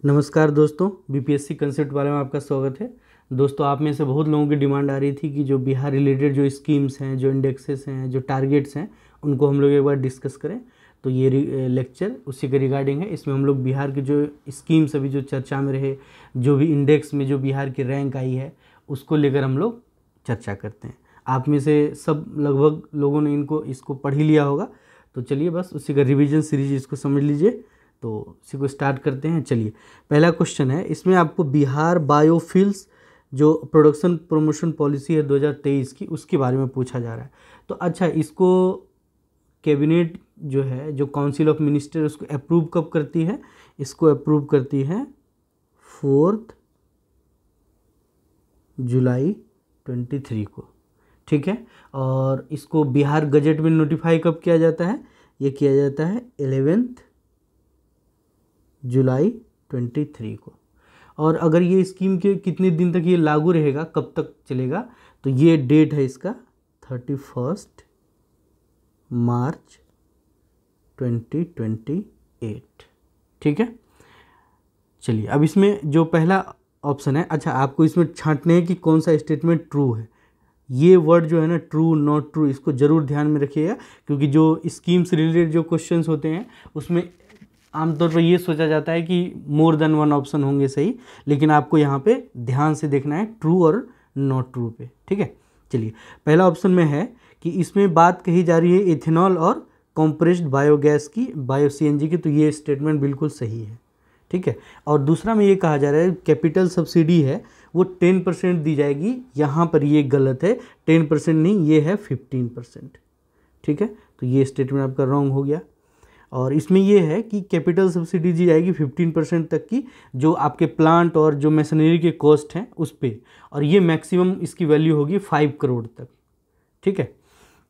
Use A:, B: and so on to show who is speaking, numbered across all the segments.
A: नमस्कार दोस्तों, BPSC concept वाले में आपका स्वागत है। दोस्तों, आप में से बहुत लोगों की डिमांड आ रही थी कि जो बिहार रिलेटेड जो स्कीम्स हैं, जो इंडेक्सेस हैं, जो टारगेट्स हैं, उनको हम लोग एक बार डिस्कस करें। तो ये लेक्चर उसी के रिगार्डिंग है। इसमें हम लोग बिहार की जो स्कीम्स अभी जो चर्चा में रहे, जो भी इंडेक्स में जो बिहार की रैंक आई है, उसको लेकर हम लोग चर्चा करते हैं। आप में से सब लगभग लोगों ने इसको पढ़ ही लिया होगा। तो चलिए बस उसी का रिवीजन सीरीज इसको समझ लीजिए। तो इसी को स्टार्ट करते हैं। चलिए, पहला क्वेश्चन है, इसमें आपको बिहार बायोफिल्स जो प्रोडक्शन प्रमोशन पॉलिसी है 2023 की, उसके बारे में पूछा जा रहा है। तो अच्छा, इसको कैबिनेट जो है, जो काउंसिल ऑफ मिनिस्टर, उसको अप्रूव कब करती है? इसको अप्रूव करती है 4 जुलाई 23 को। ठीक है। और इसको बिहार गजट में नोटिफाई कब किया जाता है? ये किया जाता है 11 जुलाई 23 को। और अगर ये स्कीम के कितने दिन तक ये लागू रहेगा, कब तक चलेगा, तो ये डेट है इसका 31 मार्च 2028। ठीक है। चलिए, अब इसमें जो पहला ऑप्शन है, अच्छा आपको इसमें छांटने हैं कि कौन सा स्टेटमेंट ट्रू है। ये वर्ड जो है ना, ट्रू नॉट ट्रू, इसको जरूर ध्यान में रखिएगा, क्योंकि जो स्कीम से रिलेटेड जो क्वेश्चंस होते हैं उसमें आमतौर पर ये सोचा जाता है कि मोर देन वन ऑप्शन होंगे सही, लेकिन आपको यहाँ पे ध्यान से देखना है ट्रू और नॉट ट्रू पे। ठीक है। चलिए, पहला ऑप्शन में है कि इसमें बात कही जा रही है इथेनॉल और कॉम्प्रेस्ड बायोगैस की, बायो सीएनजी की, तो ये स्टेटमेंट बिल्कुल सही है। ठीक है। और दूसरा में ये कहा जा रहा है कैपिटल सब्सिडी है वो 10% दी जाएगी, यहाँ पर ये गलत है, 10% नहीं, ये है 15%। ठीक है। तो ये स्टेटमेंट आपका रॉन्ग हो गया। और इसमें ये है कि कैपिटल सब्सिडी दी जाएगी 15% तक की, जो आपके प्लांट और जो मशीनरी के कॉस्ट हैं उस पर, और ये मैक्सिमम इसकी वैल्यू होगी 5 करोड़ तक। ठीक है।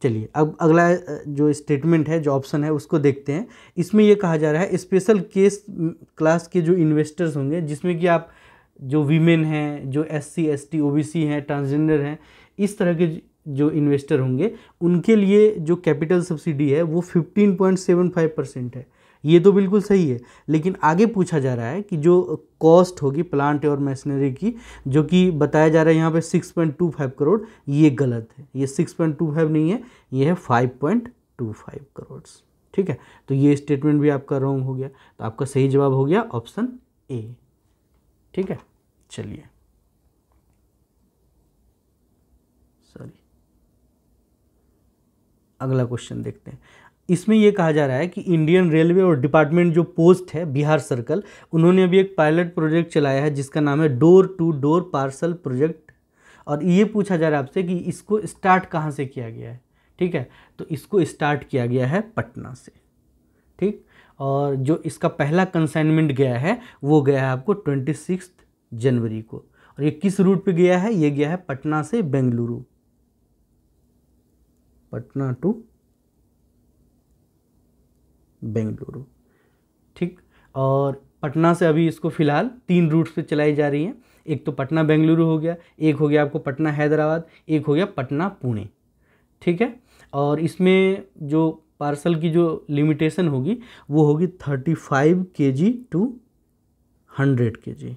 A: चलिए, अब अगला जो स्टेटमेंट है, जो ऑप्शन है, उसको देखते हैं। इसमें ये कहा जा रहा है स्पेशल केस क्लास के जो इन्वेस्टर्स होंगे, जिसमें कि आप जो वीमेन हैं, जो SC ST OBC हैं, ट्रांसजेंडर हैं, इस तरह के जो इन्वेस्टर होंगे, उनके लिए जो कैपिटल सब्सिडी है वो 15.75% है। ये तो बिल्कुल सही है, लेकिन आगे पूछा जा रहा है कि जो कॉस्ट होगी प्लांट और मशीनरी की, जो कि बताया जा रहा है यहाँ पे 6.25 करोड़, ये गलत है। ये 6.25 नहीं है, ये है 5.25 करोड़। ठीक है। तो ये स्टेटमेंट भी आपका रॉन्ग हो गया। तो आपका सही जवाब हो गया ऑप्शन ए। ठीक है। चलिए, सॉरी, अगला क्वेश्चन देखते हैं। इसमें यह कहा जा रहा है कि इंडियन रेलवे और डिपार्टमेंट जो पोस्ट है बिहार सर्कल, उन्होंने अभी एक पायलट प्रोजेक्ट चलाया है जिसका नाम है door to door parcel project. और ये पूछा जा रहा है आपसे कि इसको स्टार्ट कहाँ से किया गया है। ठीक है। तो इसको स्टार्ट किया गया है पटना से। ठीक। और जो इसका पहला कंसाइनमेंट गया है वो गया है आपको 26 जनवरी को। और ये किस रूट पे गया है? ये गया है पटना से बेंगलुरु, पटना टू बेंगलुरु। ठीक। और पटना से अभी इसको फिलहाल 3 रूट पे चलाई जा रही हैं। एक तो पटना बेंगलुरु हो गया, एक हो गया आपको पटना हैदराबाद, एक हो गया पटना पुणे। ठीक है। और इसमें जो पार्सल की जो लिमिटेशन होगी वो होगी 35 kg टू 100 kg।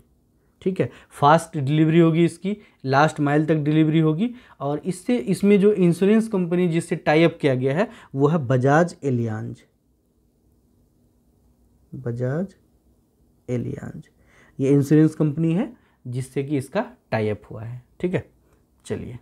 A: ठीक है। फास्ट डिलीवरी होगी इसकी, लास्ट माइल तक डिलीवरी होगी। और इसमें जो इंश्योरेंस कंपनी जिससे टाई अप किया गया है वो है बजाज एलियांज। बजाज एलियांज ये इंश्योरेंस कंपनी है जिससे कि इसका टाई अप हुआ है। ठीक है। चलिए,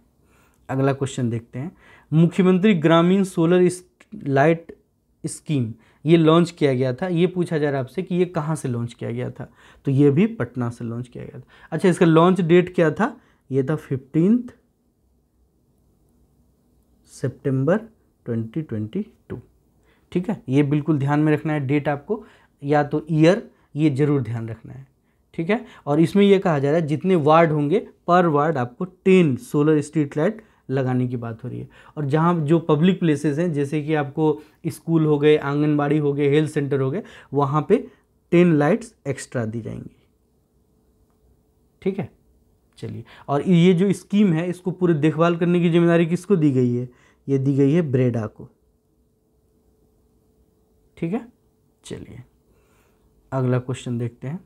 A: अगला क्वेश्चन देखते हैं। मुख्यमंत्री ग्रामीण सोलर लाइट स्कीम ये लॉन्च किया गया था। ये पूछा जा रहा है आपसे कि ये कहाँ से लॉन्च किया गया था। तो ये भी पटना से लॉन्च किया गया था। अच्छा, इसका लॉन्च डेट क्या था? ये था 15 सितंबर 2022। ठीक है। ये बिल्कुल ध्यान में रखना है डेट, आपको या तो ईयर, ये जरूर ध्यान रखना है। ठीक है। और इसमें यह कहा जा रहा है जितने वार्ड होंगे पर वार्ड आपको 10 सोलर स्ट्रीट लाइट लगाने की बात हो रही है। और जहाँ जो पब्लिक प्लेसेस हैं, जैसे कि आपको स्कूल हो गए, आंगनबाड़ी हो गए, हेल्थ सेंटर हो गए, वहाँ पे 10 लाइट्स एक्स्ट्रा दी जाएंगी। ठीक है। चलिए, और ये जो स्कीम है इसको पूरी देखभाल करने की जिम्मेदारी किसको दी गई है? ये दी गई है ब्रेडा को। ठीक है। चलिए, अगला क्वेश्चन देखते हैं।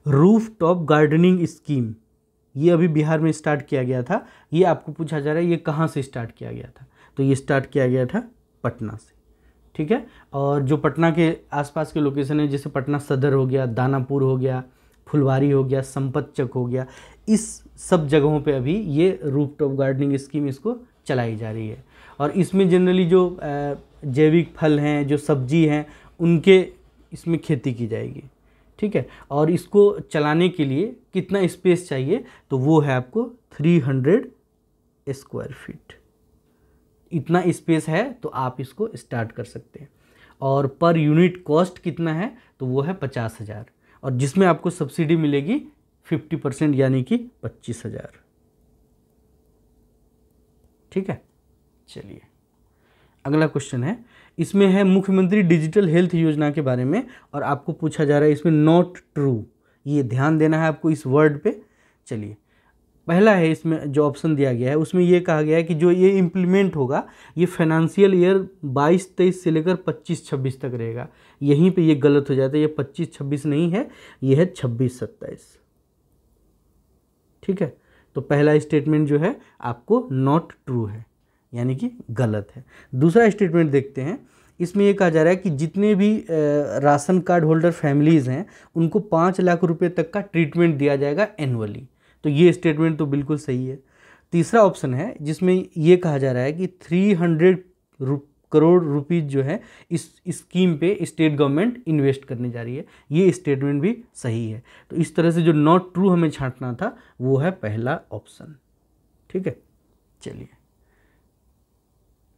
A: रूफ टॉप गार्डनिंग स्कीम, ये अभी बिहार में स्टार्ट किया गया था। ये आपको पूछा जा रहा है ये कहाँ से स्टार्ट किया गया था, तो ये स्टार्ट किया गया था पटना से, ठीक है। और जो पटना के आसपास के लोकेशन है, जैसे पटना सदर हो गया, दानापुर हो गया, फुलवारी हो गया, संपतचक हो गया, इस सब जगहों पे अभी ये रूफ टॉप गार्डनिंग स्कीम इसको चलाई जा रही है। और इसमें जनरली जो जैविक फल हैं, जो सब्जी हैं, उनके इसमें खेती की जाएगी, ठीक है। और इसको चलाने के लिए कितना स्पेस चाहिए, तो वो है आपको 300 स्क्वायर फीट। इतना स्पेस है तो आप इसको स्टार्ट कर सकते हैं। और पर यूनिट कॉस्ट कितना है, तो वो है 50,000, और जिसमें आपको सब्सिडी मिलेगी 50% यानी कि 25,000, ठीक है। चलिए अगला क्वेश्चन है, इसमें है मुख्यमंत्री डिजिटल हेल्थ योजना के बारे में, और आपको पूछा जा रहा है इसमें नॉट ट्रू, ये ध्यान देना है आपको इस वर्ड पे। चलिए पहला है, इसमें जो ऑप्शन दिया गया है उसमें ये कहा गया है कि जो ये इम्प्लीमेंट होगा ये फाइनेंशियल ईयर 22-23 से लेकर 25-26 तक रहेगा। यहीं पे ये गलत हो जाता है, ये 25-26 नहीं है, ये है 26-27, ठीक है। तो पहला स्टेटमेंट जो है आपको नॉट ट्रू है, यानी कि गलत है। दूसरा स्टेटमेंट देखते हैं, इसमें ये कहा जा रहा है कि जितने भी राशन कार्ड होल्डर फैमिलीज़ हैं उनको 5 लाख रुपए तक का ट्रीटमेंट दिया जाएगा एनुअली, तो ये स्टेटमेंट तो बिल्कुल सही है। तीसरा ऑप्शन है जिसमें ये कहा जा रहा है कि 300 करोड़ रुपीज़ जो है इस स्कीम पे स्टेट गवर्नमेंट इन्वेस्ट करने जा रही है, ये स्टेटमेंट भी सही है। तो इस तरह से जो नॉट ट्रू हमें छांटना था वो है पहला ऑप्शन, ठीक है। चलिए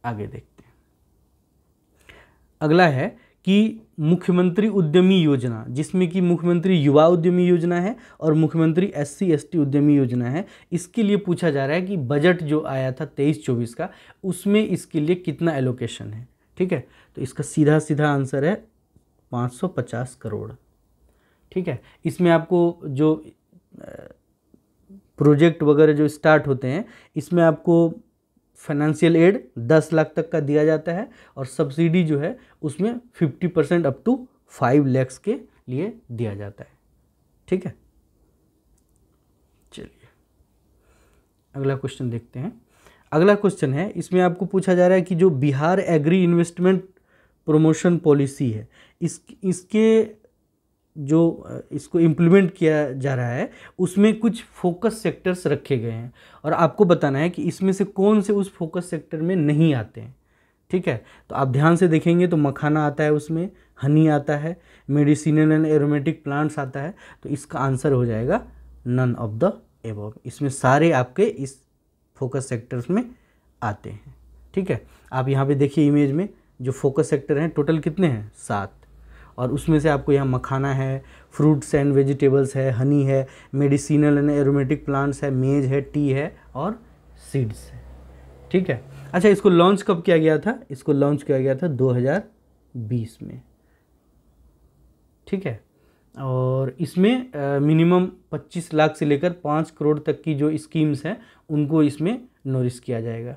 A: आगे देखते हैं। अगला है कि मुख्यमंत्री उद्यमी योजना, जिसमें कि मुख्यमंत्री युवा उद्यमी योजना है और मुख्यमंत्री SC/ST उद्यमी योजना है, इसके लिए पूछा जा रहा है कि बजट जो आया था 23-24 का, उसमें इसके लिए कितना एलोकेशन है, ठीक है। तो इसका सीधा सीधा आंसर है 550 करोड़, ठीक है। इसमें आपको जो प्रोजेक्ट वगैरह जो स्टार्ट होते हैं, इसमें आपको फाइनेंशियल एड 10 लाख तक का दिया जाता है, और सब्सिडी जो है उसमें 50% अप टू 5 लाख के लिए दिया जाता है, ठीक है। चलिए अगला क्वेश्चन देखते हैं। अगला क्वेश्चन है, इसमें आपको पूछा जा रहा है कि जो Bihar agri investment promotion policy है, इसके जो इसको इम्प्लीमेंट किया जा रहा है उसमें कुछ फोकस सेक्टर्स रखे गए हैं, और आपको बताना है कि इसमें से कौन से उस फोकस सेक्टर में नहीं आते हैं, ठीक है। तो आप ध्यान से देखेंगे तो मखाना आता है, उसमें हनी आता है, मेडिसिनल एंड एरोमेटिक प्लांट्स आता है, तो इसका आंसर हो जाएगा नन ऑफ द एबव। इसमें सारे आपके इस फोकस सेक्टर्स में आते हैं, ठीक है। आप यहाँ पे देखिए इमेज में जो फोकस सेक्टर हैं टोटल कितने हैं, 7, और उसमें से आपको यहाँ मखाना है, फ्रूट्स एंड वेजिटेबल्स है, हनी है, मेडिसिनल एंड एरोमेटिक प्लांट्स है, मेज है, टी है और सीड्स है, ठीक है। अच्छा, इसको लॉन्च कब किया गया था? इसको लॉन्च किया गया था 2020 में, ठीक है। और इसमें मिनिमम 25 लाख से लेकर 5 करोड़ तक की जो स्कीम्स हैं उनको इसमें नोरिश किया जाएगा,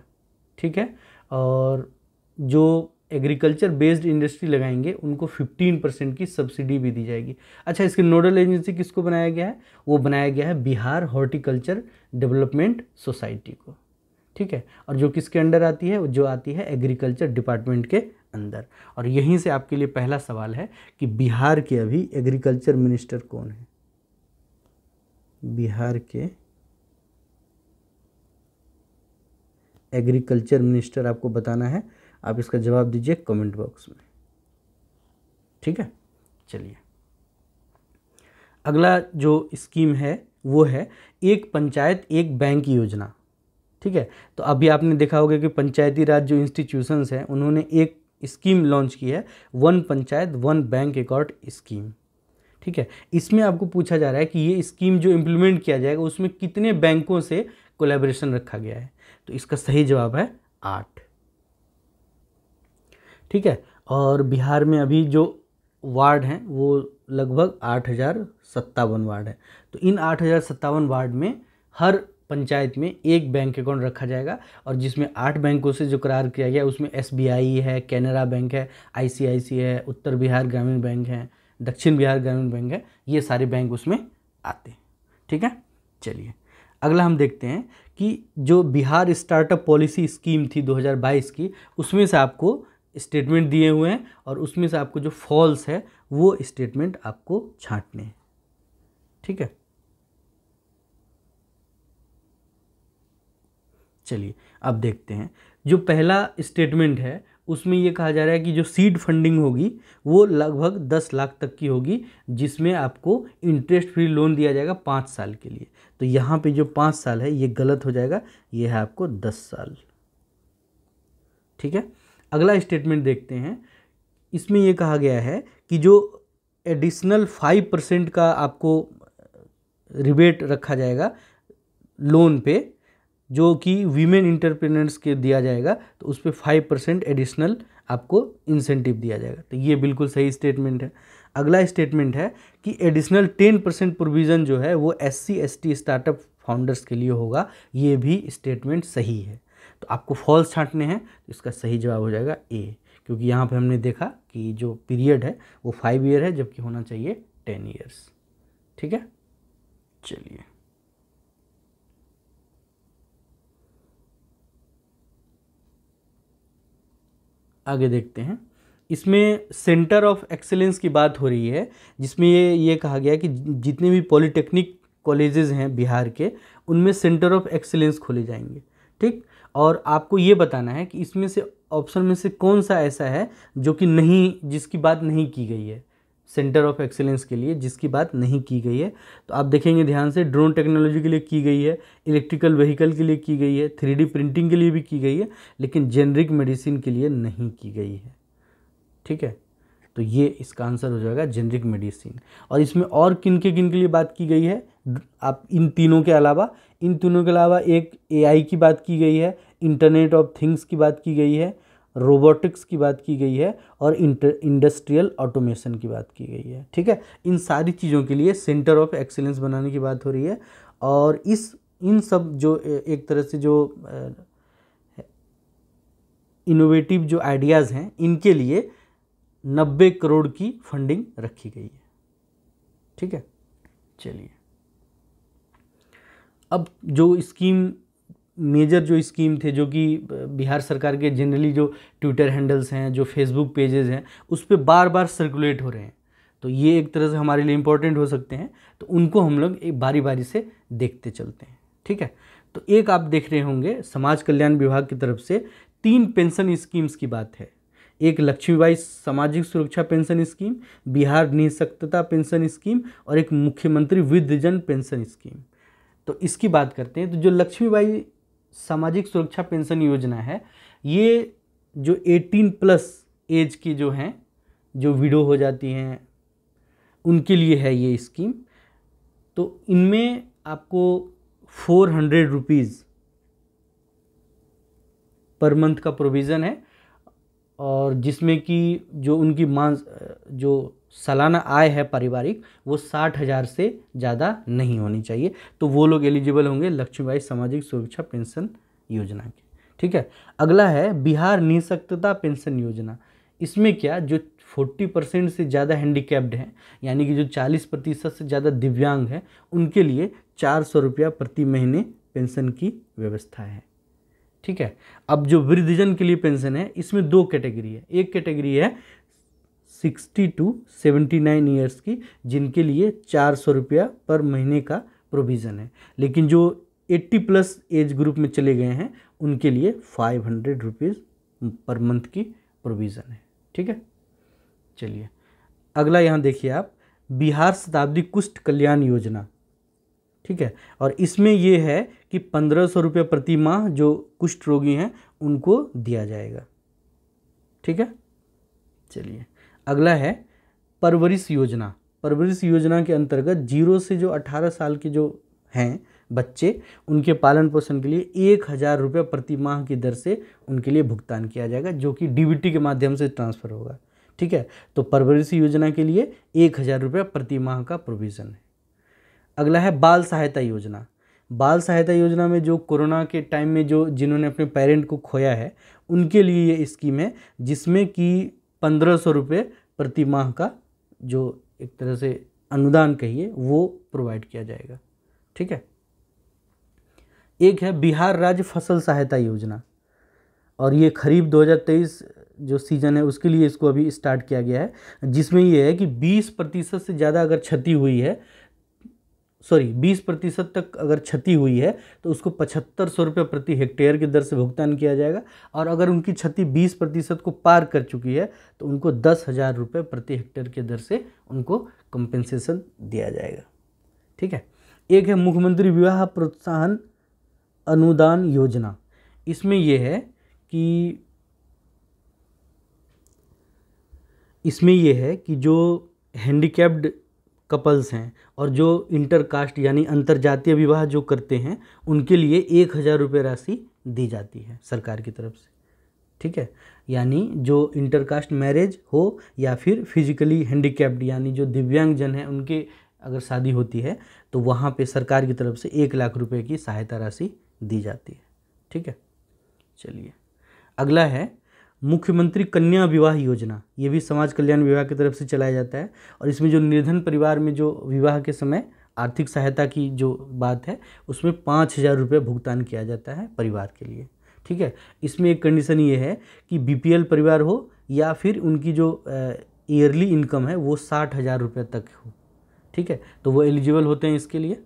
A: ठीक है। और जो एग्रीकल्चर बेस्ड इंडस्ट्री लगाएंगे उनको 15% की सब्सिडी भी दी जाएगी। अच्छा, इसके नोडल एजेंसी किसको बनाया गया है? वो बनाया गया है बिहार हॉर्टिकल्चर डेवलपमेंट सोसाइटी को, ठीक है। और जो किसके अंडर आती है? जो आती है एग्रीकल्चर डिपार्टमेंट के अंदर। और यहीं से आपके लिए पहला सवाल है कि बिहार के अभी एग्रीकल्चर मिनिस्टर कौन है? बिहार के एग्रीकल्चर मिनिस्टर आपको बताना है, आप इसका जवाब दीजिए कमेंट बॉक्स में, ठीक है। चलिए अगला जो स्कीम है वो है एक पंचायत एक बैंक योजना, ठीक है। तो अभी आपने देखा होगा कि पंचायती राज जो इंस्टीट्यूशंस हैं उन्होंने एक स्कीम लॉन्च की है, 1 पंचायत 1 बैंक अकाउंट स्कीम, ठीक है। इसमें आपको पूछा जा रहा है कि ये स्कीम जो इम्प्लीमेंट किया जाएगा उसमें कितने बैंकों से कोलैबोरेशन रखा गया है? तो इसका सही जवाब है 8, ठीक है। और बिहार में अभी जो वार्ड हैं वो लगभग 8,057 वार्ड है। तो इन 8,057 वार्ड में हर पंचायत में एक बैंक अकाउंट रखा जाएगा, और जिसमें 8 बैंकों से जो करार किया गया उसमें SBI है, कैनरा बैंक है, ICICI है, उत्तर बिहार ग्रामीण बैंक है, दक्षिण बिहार ग्रामीण बैंक है, ये सारे बैंक उसमें आते। ठीक है, चलिए अगला हम देखते हैं कि जो बिहार स्टार्टअप पॉलिसी स्कीम थी 2022 की, उसमें से आपको स्टेटमेंट दिए हुए हैं और उसमें से आपको जो फॉल्स है वो स्टेटमेंट आपको छांटने हैं। ठीक है, चलिए अब देखते हैं। जो पहला स्टेटमेंट है उसमें ये कहा जा रहा है कि जो सीड फंडिंग होगी वो लगभग 10 लाख तक की होगी, जिसमें आपको इंटरेस्ट फ्री लोन दिया जाएगा 5 साल के लिए। तो यहाँ पे जो 5 साल है ये गलत हो जाएगा, ये है आपको 10 साल। ठीक है, अगला स्टेटमेंट देखते हैं। इसमें ये कहा गया है कि जो एडिशनल 5% का आपको रिबेट रखा जाएगा लोन पे, जो कि वीमेन इंटरप्रेन्योर्स के दिया जाएगा, तो उस पर 5% एडिशनल आपको इंसेंटिव दिया जाएगा। तो ये बिल्कुल सही स्टेटमेंट है। अगला स्टेटमेंट है कि एडिशनल 10% प्रोविज़न जो है वो SC/ST स्टार्टअप फाउंडर्स के लिए होगा। ये भी स्टेटमेंट सही है। तो आपको फॉल्स छांटने हैं, तो इसका सही जवाब हो जाएगा ए, क्योंकि यहाँ पे हमने देखा कि जो पीरियड है वो 5 ईयर है, जबकि होना चाहिए 10 ईयर्स। ठीक है, चलिए आगे देखते हैं। इसमें सेंटर ऑफ एक्सीलेंस की बात हो रही है, जिसमें ये कहा गया कि जितने भी पॉलिटेक्निक कॉलेजेस हैं बिहार के, उनमें सेंटर ऑफ एक्सीलेंस खोले जाएंगे। ठीक, और आपको ये बताना है कि इसमें से ऑप्शन में से कौन सा ऐसा है जो कि नहीं, जिसकी बात नहीं की गई है, सेंटर ऑफ एक्सीलेंस के लिए जिसकी बात नहीं की गई है। तो आप देखेंगे ध्यान से, ड्रोन टेक्नोलॉजी के लिए की गई है, इलेक्ट्रिकल व्हीकल के लिए की गई है, 3D प्रिंटिंग के लिए भी की गई है, लेकिन जेनरिक मेडिसिन के लिए नहीं की गई है। ठीक है, तो ये इसका आंसर हो जाएगा जेनरिक मेडिसिन। और इसमें और किन के लिए बात की गई है, आप इन तीनों के अलावा एक AI की बात की गई है, इंटरनेट ऑफ थिंग्स की बात की गई है, रोबोटिक्स की बात की गई है, और इंडस्ट्रियल ऑटोमेशन की बात की गई है। ठीक है, इन सारी चीज़ों के लिए सेंटर ऑफ एक्सीलेंस बनाने की बात हो रही है। और इन सब जो एक तरह से जो इनोवेटिव जो आइडियाज़ हैं, इनके लिए 90 करोड़ की फंडिंग रखी गई है। ठीक है, चलिए अब जो स्कीम, मेजर जो स्कीम थे, जो कि बिहार सरकार के जनरली जो ट्विटर हैंडल्स हैं, जो फेसबुक पेजेस हैं, उस पर बार बार सर्कुलेट हो रहे हैं, तो ये एक तरह से हमारे लिए इम्पोर्टेंट हो सकते हैं। तो उनको हम लोग एक बारी बारी से देखते चलते हैं। ठीक है, तो एक आप देख रहे होंगे, समाज कल्याण विभाग की तरफ से 3 पेंशन स्कीम्स की बात है। एक लक्ष्मीबाई सामाजिक सुरक्षा पेंशन स्कीम, बिहार निःशक्तता पेंशन स्कीम, और एक मुख्यमंत्री वृद्धजन पेंशन स्कीम। तो इसकी बात करते हैं। तो जो लक्ष्मीबाई सामाजिक सुरक्षा पेंशन योजना है, ये जो 18+ एज की जो हैं, जो विडो हो जाती हैं, उनके लिए है ये स्कीम। तो इनमें आपको 400 रुपीज़ पर मंथ का प्रोविज़न है, और जिसमें कि जो उनकी जो सालाना आय है पारिवारिक, वो 60,000 से ज़्यादा नहीं होनी चाहिए। तो वो लोग एलिजिबल होंगे लक्ष्मीबाई सामाजिक सुरक्षा पेंशन योजना के। ठीक है, अगला है बिहार निःशक्तता पेंशन योजना। इसमें क्या, जो 40% से ज़्यादा हैंडीकैप्ड हैं, यानी कि जो 40% से ज़्यादा दिव्यांग हैं, उनके लिए 400 रुपया प्रति महीने पेंशन की व्यवस्था है। ठीक है, अब जो वृद्धजन के लिए पेंशन है, इसमें 2 कैटेगरी है। एक कैटेगरी है 60 to 79 ईयर्स की, जिनके लिए 400 रुपया पर महीने का प्रोविज़न है, लेकिन जो 80+ एज ग्रुप में चले गए हैं, उनके लिए 500 रुपीज़ पर मंथ की प्रोविज़न है। ठीक है, चलिए अगला यहाँ देखिए आप, बिहार शताब्दी कुष्ठ कल्याण योजना। ठीक है, और इसमें ये है कि 1500 रुपये प्रति माह जो कुष्ठ रोगी हैं उनको दिया जाएगा। ठीक है, चलिए अगला है परवरिश योजना। परवरिश योजना के अंतर्गत 0 से जो 18 साल के जो हैं बच्चे, उनके पालन पोषण के लिए 1000 रुपये प्रति माह की दर से उनके लिए भुगतान किया जाएगा, जो कि DBT के माध्यम से ट्रांसफ़र होगा। ठीक है, तो परवरिश योजना के लिए 1000 रुपये प्रति माह का प्रोविज़न है। अगला है बाल सहायता योजना। बाल सहायता योजना में जो कोरोना के टाइम में जो जिन्होंने अपने पेरेंट को खोया है, उनके लिए ये स्कीम है, जिसमें कि 1500 रुपये प्रति माह का जो एक तरह से अनुदान कहिए, वो प्रोवाइड किया जाएगा। ठीक है। एक है बिहार राज्य फसल सहायता योजना, और ये खरीफ 2023 जो सीजन है उसके लिए इसको अभी स्टार्ट किया गया है, जिसमें ये है कि 20% से ज़्यादा अगर क्षति हुई है, 20% तक अगर क्षति हुई है तो उसको 7500 रुपये प्रति हेक्टेयर की दर से भुगतान किया जाएगा, और अगर उनकी क्षति 20% को पार कर चुकी है तो उनको 10,000 रुपये प्रति हेक्टेयर की दर से उनको कंपेंसेशन दिया जाएगा। ठीक है। एक है मुख्यमंत्री विवाह प्रोत्साहन अनुदान योजना। इसमें यह है कि जो हैंडीकैप्ड कपल्स हैं और जो इंटरकास्ट यानी अंतरजातीय विवाह जो करते हैं उनके लिए 1,000 रुपये राशि दी जाती है सरकार की तरफ से। ठीक है। यानी जो इंटरकास्ट मैरिज हो या फिर फिजिकली हैंडीकैप्ड यानी जो दिव्यांगजन हैं उनके अगर शादी होती है तो वहाँ पे सरकार की तरफ से 1,00,000 रुपये की सहायता राशि दी जाती है। ठीक है। चलिए अगला है मुख्यमंत्री कन्या विवाह योजना। ये भी समाज कल्याण विभाग की तरफ से चलाया जाता है, और इसमें जो निर्धन परिवार में जो विवाह के समय आर्थिक सहायता की जो बात है उसमें 5,000 रुपये भुगतान किया जाता है परिवार के लिए। ठीक है। इसमें एक कंडीशन ये है कि बीपीएल परिवार हो या फिर उनकी जो ईयरली इनकम है वो 60,000 रुपये तक हो। ठीक है। तो वो एलिजिबल होते हैं इसके लिए।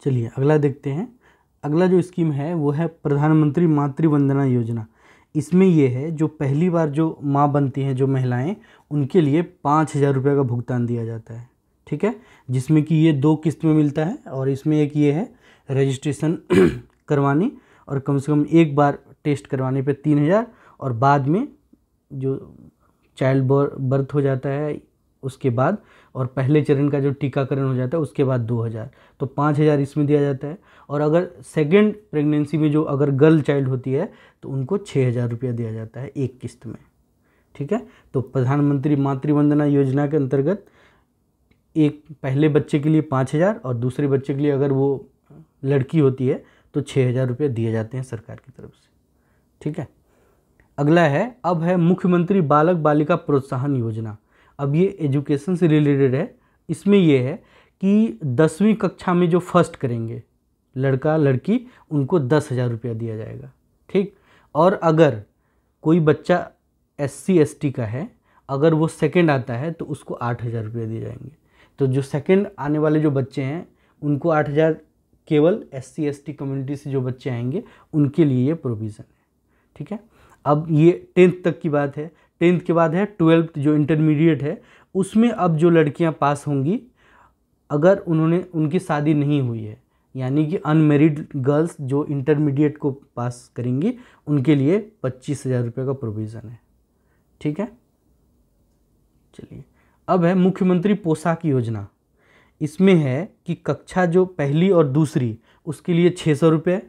A: चलिए अगला देखते हैं। अगला जो स्कीम है वो है प्रधानमंत्री मातृ वंदना योजना। इसमें यह है जो पहली बार जो माँ बनती हैं जो महिलाएं, उनके लिए 5,000 रुपये का भुगतान दिया जाता है। ठीक है। जिसमें कि ये 2 किस्त में मिलता है, और इसमें एक ये है रजिस्ट्रेशन करवानी और कम से कम एक बार टेस्ट करवाने पे 3,000, और बाद में जो चाइल्ड बर्थ हो जाता है उसके बाद, और पहले चरण का जो टीकाकरण हो जाता है उसके बाद 2,000, तो 5,000 इसमें दिया जाता है। और अगर सेकेंड प्रेगनेंसी में जो अगर गर्ल चाइल्ड होती है तो उनको 6,000 रुपया दिया जाता है एक किस्त में। ठीक है। तो प्रधानमंत्री मातृ वंदना योजना के अंतर्गत एक पहले बच्चे के लिए 5,000 और दूसरे बच्चे के लिए अगर वो लड़की होती है तो 6,000 रुपये दिए जाते हैं सरकार की तरफ से। ठीक है। अगला है अब है मुख्यमंत्री बालक बालिका प्रोत्साहन योजना। अब ये एजुकेशन से रिलेटेड है। इसमें यह है कि 10वीं कक्षा में जो फर्स्ट करेंगे लड़का लड़की उनको 10,000 रुपया दिया जाएगा। ठीक। और अगर कोई बच्चा SC ST का है, अगर वो सेकंड आता है तो उसको 8,000 रुपये दिए जाएंगे। तो जो सेकंड आने वाले जो बच्चे हैं उनको 8,000 केवल SC ST कम्युनिटी से जो बच्चे आएंगे उनके लिए ये प्रोविज़न है। ठीक है। अब ये 10th तक की बात है। 10th के बाद है 12th जो इंटरमीडिएट है, उसमें अब जो लड़कियां पास होंगी अगर उनकी शादी नहीं हुई है, यानी कि अनमेरिड गर्ल्स जो इंटरमीडिएट को पास करेंगी उनके लिए 25,000 रुपये का प्रोविज़न है। ठीक है। चलिए अब है मुख्यमंत्री पोशाक योजना। इसमें है कि कक्षा जो पहली और दूसरी उसके लिए 600 रुपये,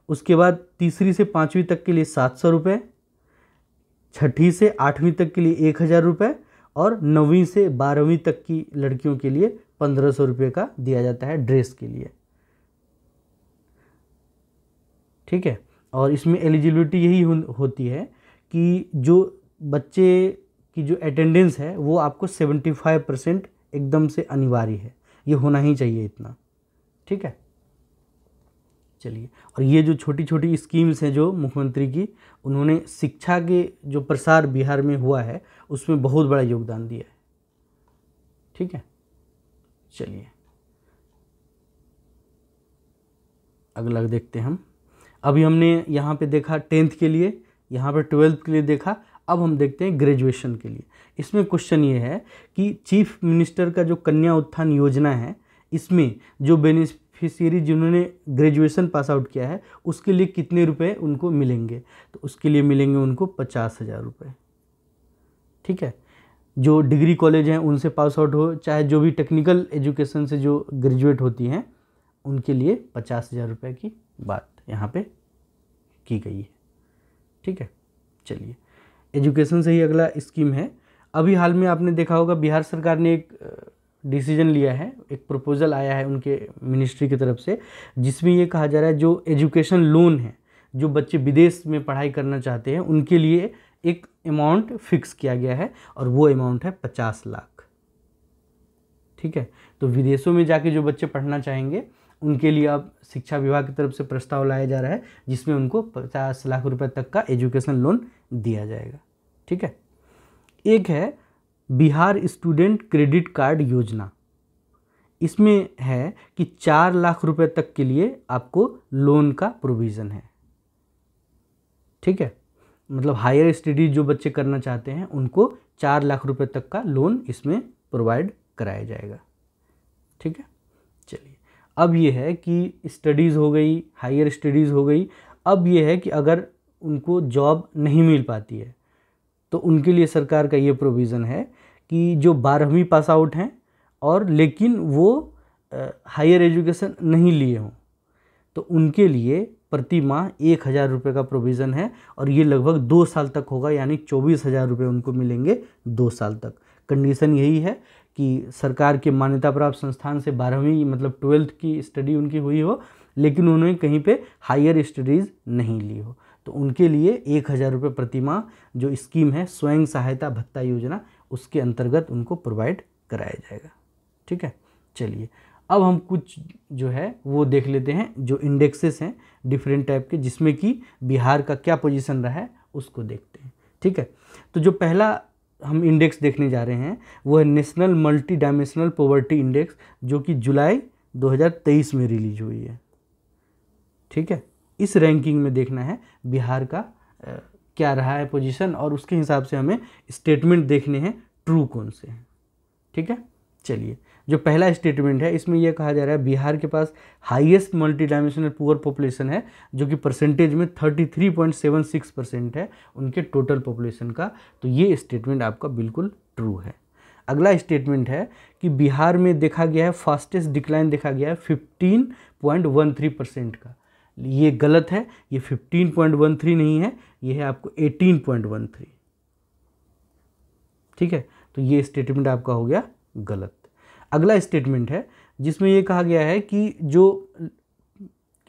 A: उसके बाद तीसरी से 5वीं तक के लिए 700 रुपये, 6ठी से 8वीं तक के लिए 1,000 रुपये, और 9वीं से 12वीं तक की लड़कियों के लिए 1,500 रुपये का दिया जाता है ड्रेस के लिए। ठीक है। और इसमें एलिजिबिलिटी यही होती है कि जो बच्चे की जो अटेंडेंस है वो आपको 75% एकदम से अनिवार्य है, ये होना ही चाहिए इतना। ठीक है। चलिए, और ये जो छोटी छोटी स्कीम्स हैं जो मुख्यमंत्री की, उन्होंने शिक्षा के जो प्रसार बिहार में हुआ है उसमें बहुत बड़ा योगदान दिया है। ठीक है। चलिए अगला देखते हैं हम। अभी हमने यहाँ पे देखा 10th के लिए, यहाँ पे 12th के लिए देखा। अब हम देखते हैं ग्रेजुएशन के लिए। इसमें क्वेश्चन ये है कि चीफ मिनिस्टर का जो कन्या उत्थान योजना है, इसमें जो बेनिफिशियरी जिन्होंने ग्रेजुएशन पास आउट किया है उसके लिए कितने रुपए उनको मिलेंगे, तो उसके लिए मिलेंगे उनको 50,000 रुपये। ठीक है। जो डिग्री कॉलेज हैं उनसे पास आउट हो, चाहे जो भी टेक्निकल एजुकेशन से जो ग्रेजुएट होती हैं उनके लिए 50,000 रुपये की बात यहाँ पे की गई है। ठीक है। चलिए एजुकेशन से ही अगला स्कीम है। अभी हाल में आपने देखा होगा बिहार सरकार ने एक डिसीजन लिया है, एक प्रपोजल आया है उनके मिनिस्ट्री की तरफ से, जिसमें ये कहा जा रहा है जो एजुकेशन लोन है, जो बच्चे विदेश में पढ़ाई करना चाहते हैं उनके लिए एक अमाउंट फिक्स किया गया है, और वो अमाउंट है 50 लाख। ठीक है। तो विदेशों में जाके जो बच्चे पढ़ना चाहेंगे उनके लिए अब शिक्षा विभाग की तरफ से प्रस्ताव लाया जा रहा है, जिसमें उनको 50 लाख रुपए तक का एजुकेशन लोन दिया जाएगा। ठीक है। एक है बिहार स्टूडेंट क्रेडिट कार्ड योजना। इसमें है कि 4 लाख रुपए तक के लिए आपको लोन का प्रोविज़न है। ठीक है, मतलब हायर स्टडीज जो बच्चे करना चाहते हैं उनको 4 लाख रुपए तक का लोन इसमें प्रोवाइड कराया जाएगा। ठीक है। चलिए, अब ये है कि स्टडीज़ हो गई, हायर स्टडीज़ हो गई। अब ये है कि अगर उनको जॉब नहीं मिल पाती है तो उनके लिए सरकार का ये प्रोविज़न है कि जो 12वीं पास आउट हैं और लेकिन वो हायर एजुकेशन नहीं लिए हों तो उनके लिए प्रति माह 1,000 रुपये का प्रोविज़न है और ये लगभग 2 साल तक होगा, यानी 24,000 रुपये उनको मिलेंगे 2 साल तक। कंडीशन यही है कि सरकार के मान्यता प्राप्त संस्थान से 12वीं मतलब 12th की स्टडी उनकी हुई हो, लेकिन उन्होंने कहीं पे हायर स्टडीज़ नहीं ली हो, तो उनके लिए 1,000 रुपये प्रति माह जो स्कीम है स्वयं सहायता भत्ता योजना, उसके अंतर्गत उनको प्रोवाइड कराया जाएगा। ठीक है। चलिए, अब हम कुछ जो है वो देख लेते हैं, जो इंडेक्सेस हैं डिफरेंट टाइप के, जिसमें कि बिहार का क्या पोजीशन रहा है उसको देखते हैं। ठीक है। तो जो पहला हम इंडेक्स देखने जा रहे हैं वो है national multi dimensional poverty index, जो कि जुलाई 2023 में रिलीज हुई है। ठीक है। इस रैंकिंग में देखना है बिहार का क्या रहा है पोजीशन, और उसके हिसाब से हमें स्टेटमेंट देखने हैं ट्रू कौन से हैं। ठीक है। चलिए, जो पहला स्टेटमेंट है इसमें यह कहा जा रहा है बिहार के पास highest multi dimensional poor population है, जो कि परसेंटेज में 33.76% है उनके टोटल पॉपुलेशन का। तो ये स्टेटमेंट आपका बिल्कुल ट्रू है। अगला स्टेटमेंट है कि बिहार में देखा गया है फास्टेस्ट डिक्लाइन देखा गया है 15.13% का। ये गलत है, ये 15.13 नहीं है, ये है आपको 18.13। ठीक है। तो ये स्टेटमेंट आपका हो गया गलत। अगला स्टेटमेंट है जिसमें ये कहा गया है कि जो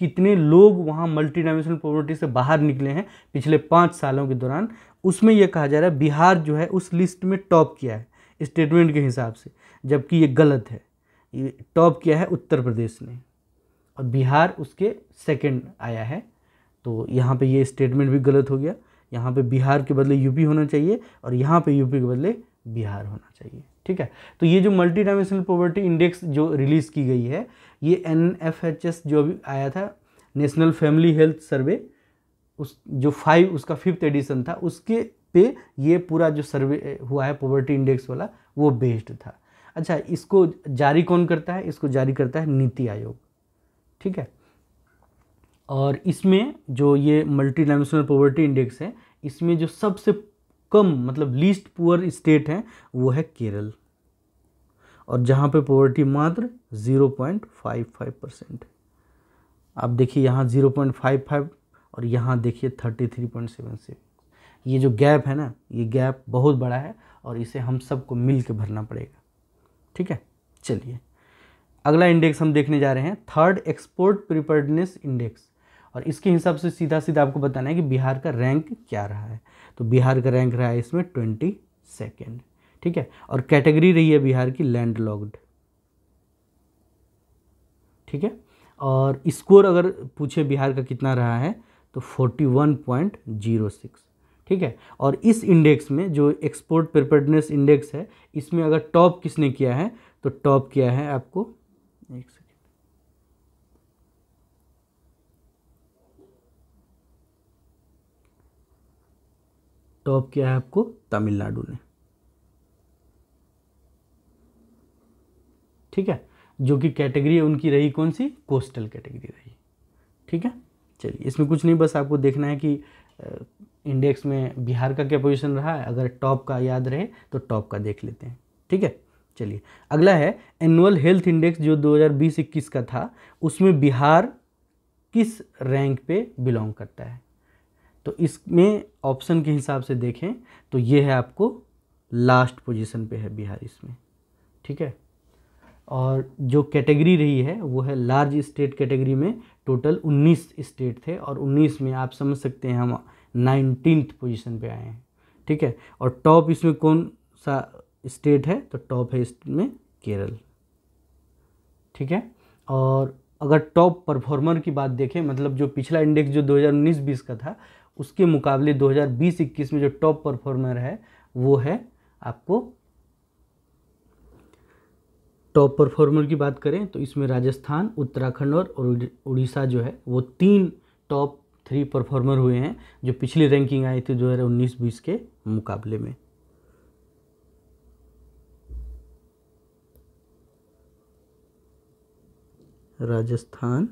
A: कितने लोग वहाँ मल्टी डायमेंशनल पॉवर्टी से बाहर निकले हैं पिछले 5 सालों के दौरान, उसमें यह कहा जा रहा है बिहार जो है उस लिस्ट में टॉप किया है स्टेटमेंट के हिसाब से, जबकि ये गलत है। ये टॉप किया है उत्तर प्रदेश ने और बिहार उसके सेकंड आया है। तो यहाँ पे ये स्टेटमेंट भी गलत हो गया। यहाँ पे बिहार के बदले यूपी होना चाहिए और यहाँ पे यूपी के बदले बिहार होना चाहिए। ठीक है। तो ये जो मल्टी डायमेंशनल पॉवर्टी इंडेक्स जो रिलीज़ की गई है, ये NFHS जो अभी आया था, नेशनल फैमिली हेल्थ सर्वे, उस जो उसका 5th एडिशन था, उसके पे ये पूरा जो सर्वे हुआ है पॉवर्टी इंडेक्स वाला, वो बेस्ड था। अच्छा, इसको जारी कौन करता है? इसको जारी करता है नीति आयोग। ठीक है। और इसमें जो ये मल्टी डायमेंशनल पॉवर्टी इंडेक्स है, इसमें जो सबसे कम मतलब लीस्ट पुअर स्टेट है वो है केरल, और जहाँ पे पॉवर्टी मात्र 0.55%। आप देखिए यहाँ 0.55 और यहाँ देखिए 33.76। ये जो गैप है ना, ये गैप बहुत बड़ा है और इसे हम सबको मिल के भरना पड़ेगा। ठीक है। चलिए, अगला इंडेक्स हम देखने जा रहे हैं, थर्ड एक्सपोर्ट प्रिपेयर्डनेस इंडेक्स, और इसके हिसाब से सीधा सीधा आपको बताना है कि बिहार का रैंक क्या रहा है। तो बिहार का रैंक रहा है इसमें 22nd। ठीक है। और कैटेगरी रही है बिहार की लैंडलॉक्ड। ठीक है। और स्कोर अगर पूछे बिहार का कितना रहा है तो 41.06। ठीक है। और इस इंडेक्स में जो एक्सपोर्ट प्रिपेयर्डनेस इंडेक्स है, इसमें अगर टॉप किसने किया है तो टॉप किया है आपको, एक सेकेंड, टॉप किया है आपको तमिलनाडु ने। ठीक है। जो कि कैटेगरी उनकी रही कौन सी? कोस्टल कैटेगरी रही। ठीक है। चलिए, इसमें कुछ नहीं, बस आपको देखना है कि इंडेक्स में बिहार का क्या पोजीशन रहा है। अगर टॉप का याद रहे तो टॉप का देख लेते हैं। ठीक है। चलिए, अगला है एनुअल हेल्थ इंडेक्स जो 2020-21 का था, उसमें बिहार किस रैंक पे बिलोंग करता है। तो इसमें ऑप्शन के हिसाब से देखें तो ये है आपको लास्ट पोजीशन पे है बिहार इसमें। ठीक है। और जो कैटेगरी रही है वो है लार्ज स्टेट कैटेगरी में टोटल 19 स्टेट थे और 19 में आप समझ सकते हैं हम 19th पोजीशन पे आए हैं। ठीक है। और टॉप इसमें कौन सा स्टेट है तो टॉप है इसमें केरल। ठीक है। और अगर टॉप परफॉर्मर की बात देखें, मतलब जो पिछला इंडेक्स जो 2019-20 का था उसके मुकाबले 2020-21 में जो टॉप परफॉर्मर है वो है आपको, टॉप परफॉर्मर की बात करें तो इसमें राजस्थान, उत्तराखंड और उड़ीसा जो है वो 3 टॉप 3 परफॉर्मर हुए हैं जो पिछली रैंकिंग आई थी 2019-20 के मुकाबले में। राजस्थान,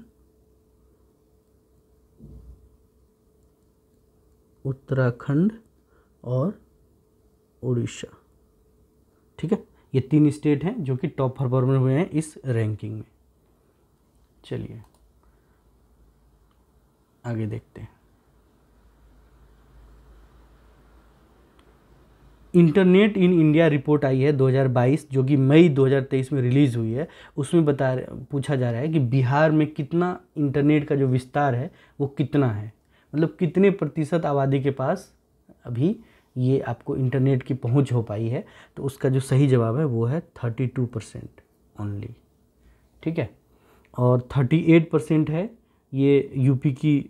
A: उत्तराखंड और उड़ीसा, ठीक है। ये 3 स्टेट हैं जो कि टॉप परफॉर्मर हुए हैं इस रैंकिंग में। चलिए आगे देखते हैं। इंटरनेट इन इंडिया रिपोर्ट आई है 2022 जो कि मई 2023 में रिलीज़ हुई है। उसमें पूछा जा रहा है कि बिहार में कितना इंटरनेट का जो विस्तार है वो कितना है, मतलब कितने प्रतिशत आबादी के पास अभी ये आपको इंटरनेट की पहुंच हो पाई है। तो उसका जो सही जवाब है वो है 32% ओनली, ठीक है। और 38% है ये यूपी की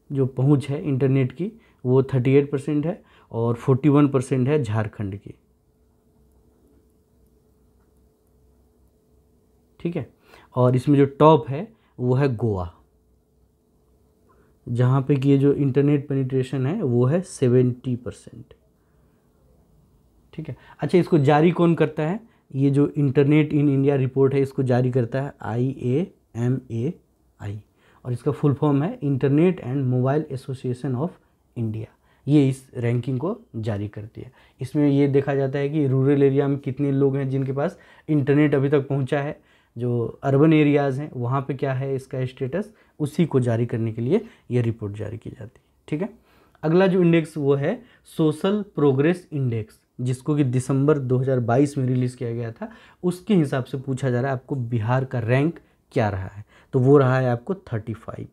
A: जो पहुंच है इंटरनेट की वो 38% है, और 41% है झारखंड की, ठीक है। और इसमें जो टॉप है वो है गोवा, जहाँ पे कि ये जो इंटरनेट पेनिट्रेशन है वो है 70%, ठीक है। अच्छा, इसको जारी कौन करता है? ये जो इंटरनेट इन इंडिया रिपोर्ट है इसको जारी करता है IAMAI, और इसका फुल फॉर्म है internet and mobile association of India. ये इस रैंकिंग को जारी करती है। इसमें ये देखा जाता है कि रूरल एरिया में कितने लोग हैं जिनके पास इंटरनेट अभी तक पहुंचा है, जो अर्बन एरियाज़ हैं वहाँ पे क्या है इसका स्टेटस, उसी को जारी करने के लिए ये रिपोर्ट जारी की जाती है, ठीक है। अगला जो इंडेक्स वो है सोशल प्रोग्रेस इंडेक्स, जिसको कि दिसंबर 2022 में रिलीज़ किया गया था। उसके हिसाब से पूछा जा रहा है आपको बिहार का रैंक क्या रहा है, तो वो रहा है आपको 35।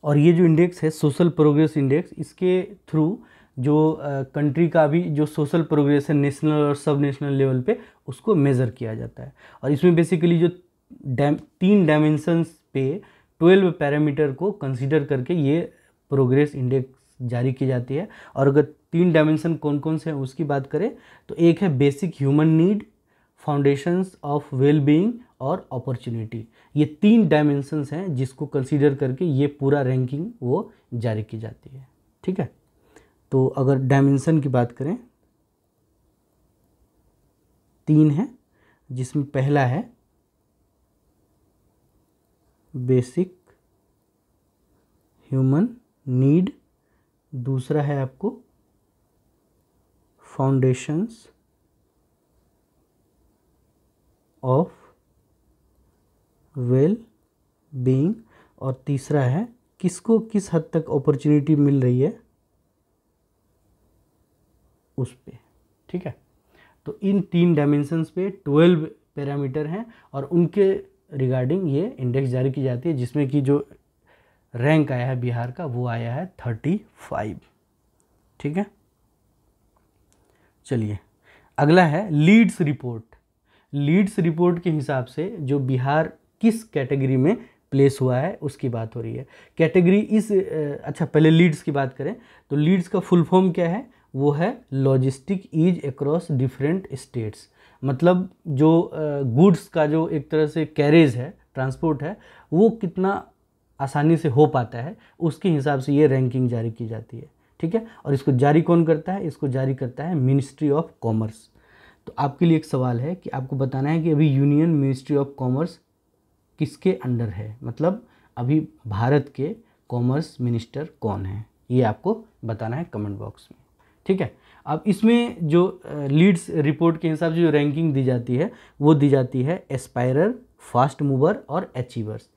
A: और ये जो इंडेक्स है सोशल प्रोग्रेस इंडेक्स, इसके थ्रू जो कंट्री का भी जो सोशल प्रोग्रेस है नेशनल और सब नेशनल लेवल पे उसको मेज़र किया जाता है। और इसमें बेसिकली जो 3 डायमेंशंस पे 12 पैरामीटर को कंसीडर करके ये प्रोग्रेस इंडेक्स जारी की जाती है। और अगर 3 डायमेंशन कौन कौन से हैं उसकी बात करें तो एक है basic human need, foundations of well being और अपॉर्चुनिटी। ये 3 डायमेंशंस हैं जिसको कंसीडर करके ये पूरा रैंकिंग वो जारी की जाती है, ठीक है। तो अगर डायमेंशन की बात करें 3 है, जिसमें पहला है बेसिक ह्यूमन नीड, दूसरा है आपको फाउंडेशंस ऑफ वेल बीइंग, और तीसरा है किसको किस हद तक अपॉर्चुनिटी मिल रही है उस पे, ठीक है। तो इन 3 डायमेंशंस पे 12 पैरामीटर हैं और उनके रिगार्डिंग ये इंडेक्स जारी की जाती है, जिसमें कि जो रैंक आया है बिहार का वो आया है 35, ठीक है। चलिए अगला है लीड्स रिपोर्ट। लीड्स रिपोर्ट के हिसाब से जो बिहार किस कैटेगरी में प्लेस हुआ है उसकी बात हो रही है। कैटेगरी इस अच्छा पहले लीड्स की बात करें तो लीड्स का फुल फॉर्म क्या है, वो है logistic ease across different states. मतलब जो गुड्स का जो एक तरह से कैरेज है, ट्रांसपोर्ट है, वो कितना आसानी से हो पाता है उसके हिसाब से ये रैंकिंग जारी की जाती है, ठीक है। और इसको जारी कौन करता है? इसको जारी करता है मिनिस्ट्री ऑफ कॉमर्स। तो आपके लिए एक सवाल है कि आपको बताना है कि अभी यूनियन मिनिस्ट्री ऑफ कॉमर्स किसके अंडर है, मतलब अभी भारत के कॉमर्स मिनिस्टर कौन है, ये आपको बताना है कमेंट बॉक्स में, ठीक है। अब इसमें जो लीड्स रिपोर्ट के हिसाब से जो रैंकिंग दी जाती है वो दी जाती है एस्पायरर, फास्ट मूवर और अचीवर्स।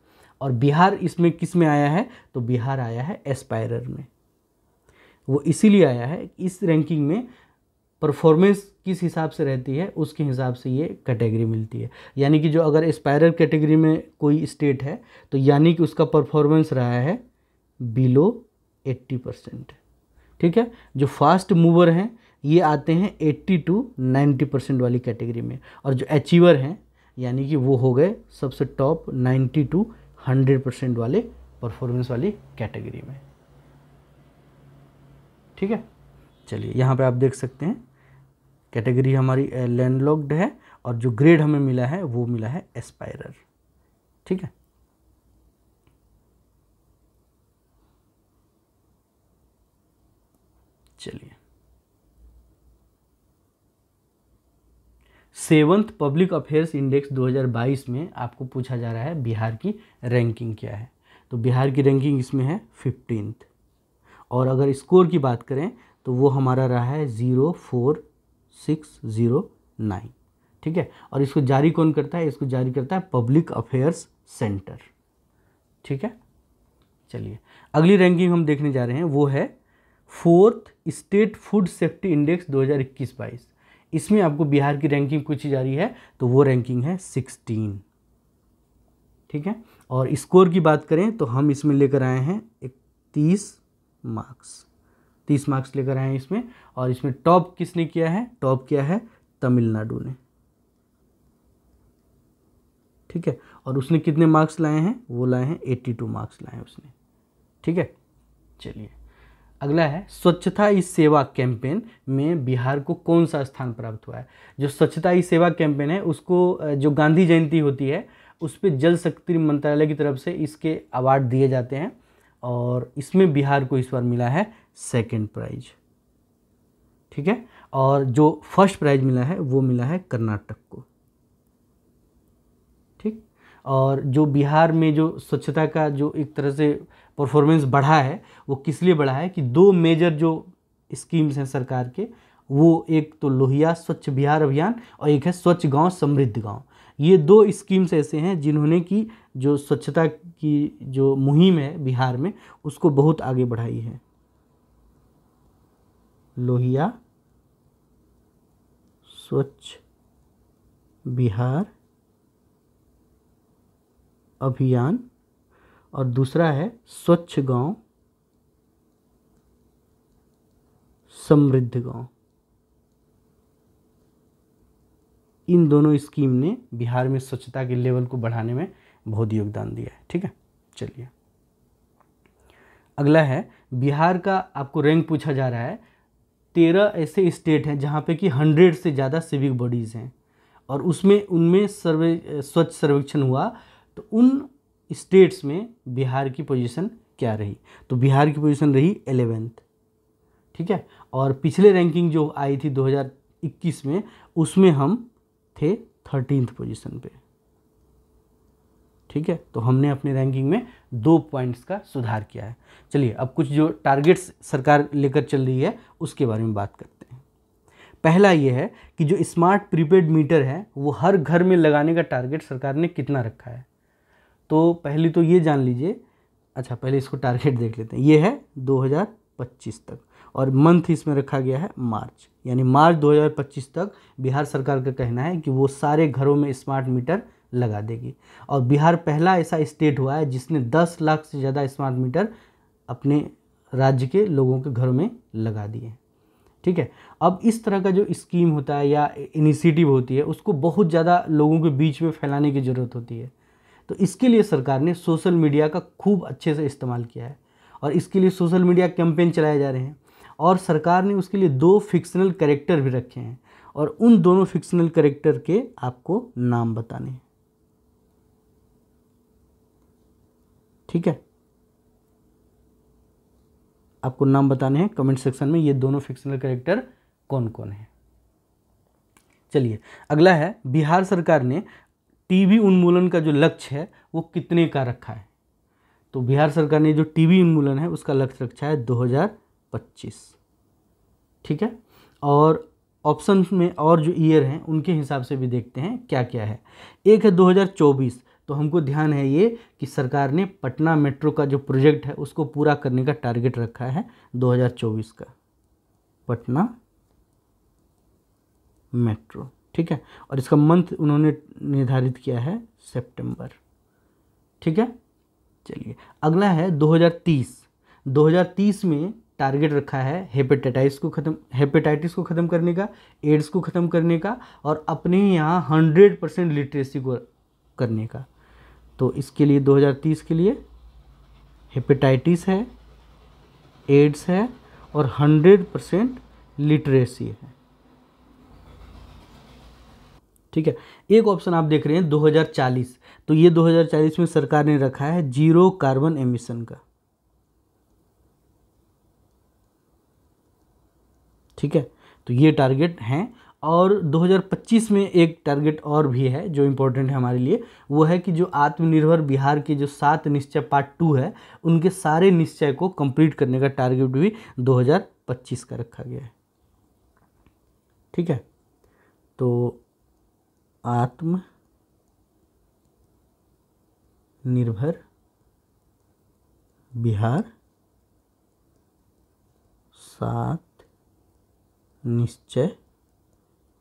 A: और बिहार इसमें किस में आया है? तो बिहार आया है एस्पायरर में। वो इसीलिए आया है, इस रैंकिंग में परफॉर्मेंस किस हिसाब से रहती है उसके हिसाब से ये कैटेगरी मिलती है। यानी कि जो अगर एस्पायरर कैटेगरी में कोई स्टेट है तो यानी कि उसका परफॉर्मेंस रहा है बिलो 80%, ठीक है। जो फास्ट मूवर हैं ये आते हैं 80 to 90% वाली कैटेगरी में, और जो अचीवर हैं यानी कि वो हो गए सबसे टॉप 90 to 100% वाले परफॉर्मेंस वाली कैटेगरी में। ठीक है, चलिए यहाँ पे आप देख सकते हैं कैटेगरी हमारी लैंडलॉक्ड है, और जो ग्रेड हमें मिला है वो मिला है एस्पायरर। ठीक है, चलिए 7th पब्लिक अफेयर्स इंडेक्स 2022 में आपको पूछा जा रहा है बिहार की रैंकिंग क्या है। तो बिहार की रैंकिंग इसमें है 15th, और अगर स्कोर की बात करें तो वो हमारा रहा है 04609। ठीक है, और इसको जारी कौन करता है? इसको जारी करता है पब्लिक अफेयर्स सेंटर। ठीक है, चलिए अगली रैंकिंग हम देखने जा रहे हैं, वो है 4th state food safety index 2021-22। इसमें आपको बिहार की रैंकिंग पूछी जा रही है, तो वो रैंकिंग है 16। ठीक है, और स्कोर की बात करें तो हम इसमें लेकर आए हैं 30 मार्क्स लेकर आए हैं इसमें, और इसमें टॉप किसने किया है? टॉप किया है तमिलनाडु ने। ठीक है, और उसने कितने मार्क्स लाए हैं? वो लाए हैं 82 मार्क्स लाए हैं उसने। ठीक है, चलिए अगला है स्वच्छता ही सेवा कैंपेन में बिहार को कौन सा स्थान प्राप्त हुआ है। जो स्वच्छता ही सेवा कैंपेन है उसको जो गांधी जयंती होती है उस पर जल शक्ति मंत्रालय की तरफ से इसके अवार्ड दिए जाते हैं, और इसमें बिहार को इस बार मिला है 2nd प्राइज। ठीक है, और जो 1st प्राइज मिला है वो मिला है कर्नाटक को। ठीक, और जो बिहार में जो स्वच्छता का जो एक तरह से परफॉर्मेंस बढ़ा है वो किस लिए बढ़ा है कि 2 मेजर जो स्कीम्स हैं सरकार के, वो एक तो लोहिया स्वच्छ बिहार अभियान और एक है स्वच्छ गांव समृद्ध गांव। ये 2 स्कीम्स ऐसे हैं जिन्होंने की जो स्वच्छता की जो मुहिम है बिहार में उसको बहुत आगे बढ़ाई है। लोहिया स्वच्छ बिहार अभियान, और दूसरा है स्वच्छ गांव समृद्ध गांव। इन दोनों स्कीम ने बिहार में स्वच्छता के लेवल को बढ़ाने में बहुत योगदान दिया है। ठीक है, चलिए अगला है बिहार का आपको रैंक पूछा जा रहा है। 13 ऐसे स्टेट हैं जहाँ पे कि 100 से ज़्यादा सिविक बॉडीज़ हैं, और उनमें स्वच्छ सर्वेक्षण हुआ, तो उन स्टेट्स में बिहार की पोजीशन क्या रही? तो बिहार की पोजीशन रही 11th। ठीक है, और पिछले रैंकिंग जो आई थी 2021 में उसमें हम थे 13th पोजीशन पे। ठीक है, तो हमने अपनी रैंकिंग में 2 पॉइंट्स का सुधार किया है। चलिए अब कुछ जो टारगेट्स सरकार लेकर चल रही है उसके बारे में बात करते हैं। पहला ये है कि जो स्मार्ट प्रीपेड मीटर है वो हर घर में लगाने का टारगेट सरकार ने कितना रखा है। तो पहले तो ये जान लीजिए, अच्छा पहले इसको टारगेट देख लेते हैं। ये है 2025 तक, और मंथ इसमें रखा गया है मार्च, यानी मार्च 2025 तक बिहार सरकार का कहना है कि वो सारे घरों में स्मार्ट मीटर लगा देगी। और बिहार पहला ऐसा स्टेट हुआ है जिसने 10 लाख से ज़्यादा स्मार्ट मीटर अपने राज्य के लोगों के घरों में लगा दिए। ठीक है, अब इस तरह का जो स्कीम होता है या इनिशिएटिव होती है उसको बहुत ज़्यादा लोगों के बीच में फैलाने की ज़रूरत होती है। तो इसके लिए सरकार ने सोशल मीडिया का खूब अच्छे से इस्तेमाल किया है, और इसके लिए सोशल मीडिया कैंपेन चलाए जा रहे हैं, और सरकार ने उसके लिए 2 फिक्शनल कैरेक्टर भी रखे हैं, और उन दोनों फिक्शनल कैरेक्टर के आपको नाम बताने हैं। ठीक है, आपको नाम बताने हैं कमेंट सेक्शन में, ये दोनों फिक्शनल कैरेक्टर कौन कौन है। चलिए अगला है बिहार सरकार ने टीबी उन्मूलन का जो लक्ष्य है वो कितने का रखा है। तो बिहार सरकार ने जो टीबी उन्मूलन है उसका लक्ष्य रखा है 2025। ठीक है, और ऑप्शन में और जो ईयर हैं उनके हिसाब से भी देखते हैं क्या क्या है। एक है 2024, तो हमको ध्यान है ये कि सरकार ने पटना मेट्रो का जो प्रोजेक्ट है उसको पूरा करने का टारगेट रखा है 2024 का, पटना मेट्रो। ठीक है, और इसका मंथ उन्होंने निर्धारित किया है सितंबर। ठीक है, चलिए अगला है 2030 में टारगेट रखा है हेपेटाइटिस को ख़त्म करने का, एड्स को ख़त्म करने का और अपने यहाँ 100% लिटरेसी को करने का। तो इसके लिए 2030 के लिए हेपेटाइटिस है, एड्स है और 100% लिटरेसी है। ठीक है, एक ऑप्शन आप देख रहे हैं 2040, तो ये 2040 में सरकार ने रखा है जीरो कार्बन एमिशन का। ठीक है, तो ये टारगेट हैं। और 2025 में एक टारगेट और भी है जो इम्पोर्टेंट है हमारे लिए, वो है कि जो आत्मनिर्भर बिहार के जो 7 निश्चय पार्ट 2 है, उनके सारे निश्चय को कंप्लीट करने का टारगेट भी 2025 का रखा गया है। ठीक है, तो आत्मनिर्भर बिहार 7 निश्चय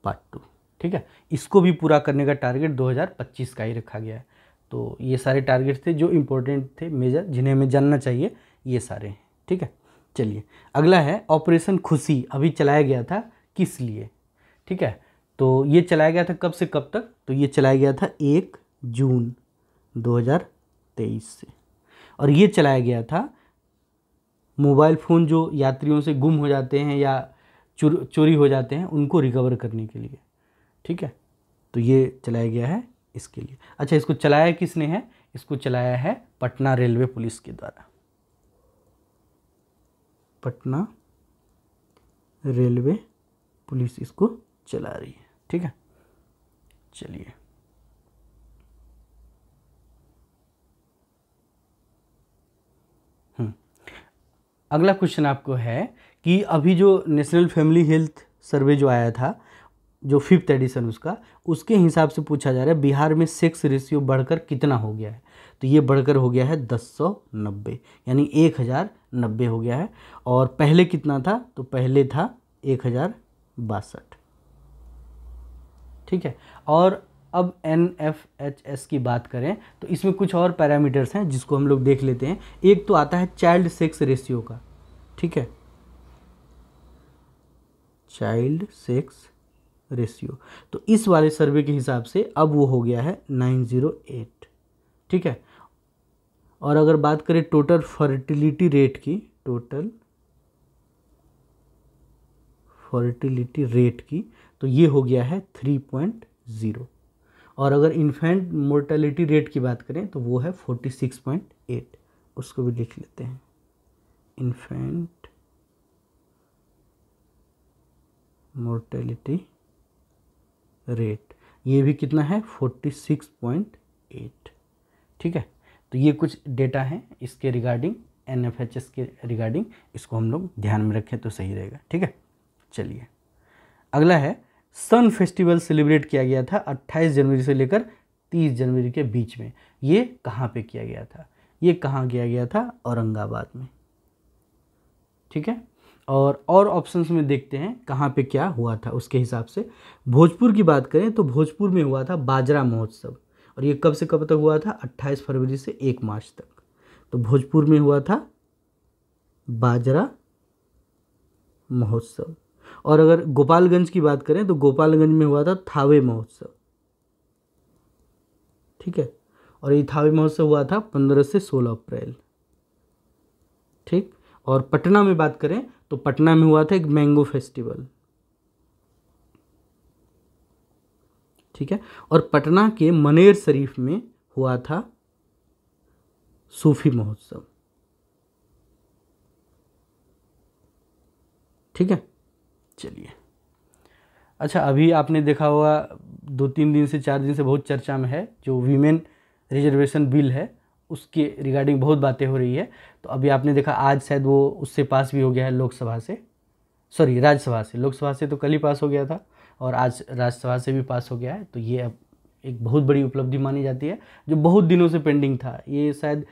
A: पार्ट 2। ठीक है, इसको भी पूरा करने का टारगेट 2025 का ही रखा गया है। तो ये सारे टारगेट थे जो इम्पोर्टेंट थे, मेजर, जिन्हें हमें जानना चाहिए, ये सारे हैं। ठीक है, चलिए अगला है ऑपरेशन खुशी। अभी चलाया गया था किस लिए? ठीक है, तो ये चलाया गया था कब से कब तक? तो ये चलाया गया था 1 जून 2023 से, और ये चलाया गया था मोबाइल फ़ोन जो यात्रियों से गुम हो जाते हैं या चोरी हो जाते हैं उनको रिकवर करने के लिए। ठीक है, तो ये चलाया गया है इसके लिए। अच्छा, इसको चलाया किसने है? इसको चलाया है पटना रेलवे पुलिस के द्वारा। पटना रेलवे पुलिस इसको चला रही है। ठीक है, चलिए अगला क्वेश्चन आपको है कि अभी जो नेशनल फैमिली हेल्थ सर्वे जो आया था, जो 5th एडिशन उसके हिसाब से पूछा जा रहा है बिहार में सेक्स रेशियो बढ़कर कितना हो गया है? तो ये बढ़कर हो गया है 1090, यानी 1090 हो गया है। और पहले कितना था? तो पहले था 1062। ठीक है, और अब NFHS की बात करें तो इसमें कुछ और पैरामीटर्स हैं जिसको हम लोग देख लेते हैं। एक तो आता है चाइल्ड सेक्स रेशियो का। ठीक है, चाइल्ड सेक्स रेशियो, तो इस वाले सर्वे के हिसाब से अब वो हो गया है 908। ठीक है, और अगर बात करें टोटल फर्टिलिटी रेट की, टोटल फर्टिलिटी रेट की, तो ये हो गया है 3.0। और अगर इन्फेंट मोर्टेलिटी रेट की बात करें तो वो है 46.8। उसको भी लिख लेते हैं, इन्फेंट मोर्टेलिटी रेट, ये भी कितना है? 46.8। ठीक है, तो ये कुछ डेटा हैं इसके रिगार्डिंग, NFHS के रिगार्डिंग, इसको हम लोग ध्यान में रखें तो सही रहेगा। ठीक है, चलिए अगला है सन फेस्टिवल सेलिब्रेट किया गया था 28 जनवरी से लेकर 30 जनवरी के बीच में। ये कहाँ पे किया गया था? ये कहाँ किया गया था? औरंगाबाद में। ठीक है, और ऑप्शंस में देखते हैं कहाँ पे क्या हुआ था उसके हिसाब से। भोजपुर की बात करें तो भोजपुर में हुआ था बाजरा महोत्सव, और ये कब से कब तक हुआ था? 28 फरवरी से 1 मार्च तक। तो भोजपुर में हुआ था बाजरा महोत्सव। और अगर गोपालगंज की बात करें तो गोपालगंज में हुआ था थावे महोत्सव। ठीक है, और ये थावे महोत्सव हुआ था 15 से 16 अप्रैल। ठीक, और पटना में बात करें तो पटना में हुआ था एक मैंगो फेस्टिवल। ठीक है, और पटना के मनेर शरीफ में हुआ था सूफी महोत्सव। ठीक है, चलिए अच्छा, अभी आपने देखा होगा 2-3 दिन से 4 दिन से बहुत चर्चा में है जो वीमेन रिजर्वेशन बिल है, उसके रिगार्डिंग बहुत बातें हो रही है। तो अभी आपने देखा आज शायद वो उससे पास भी हो गया है लोकसभा से, सॉरी राज्यसभा से। लोकसभा से तो कल ही पास हो गया था और आज राज्यसभा से भी पास हो गया है। तो ये अब एक बहुत बड़ी उपलब्धि मानी जाती है जो बहुत दिनों से पेंडिंग था। ये शायद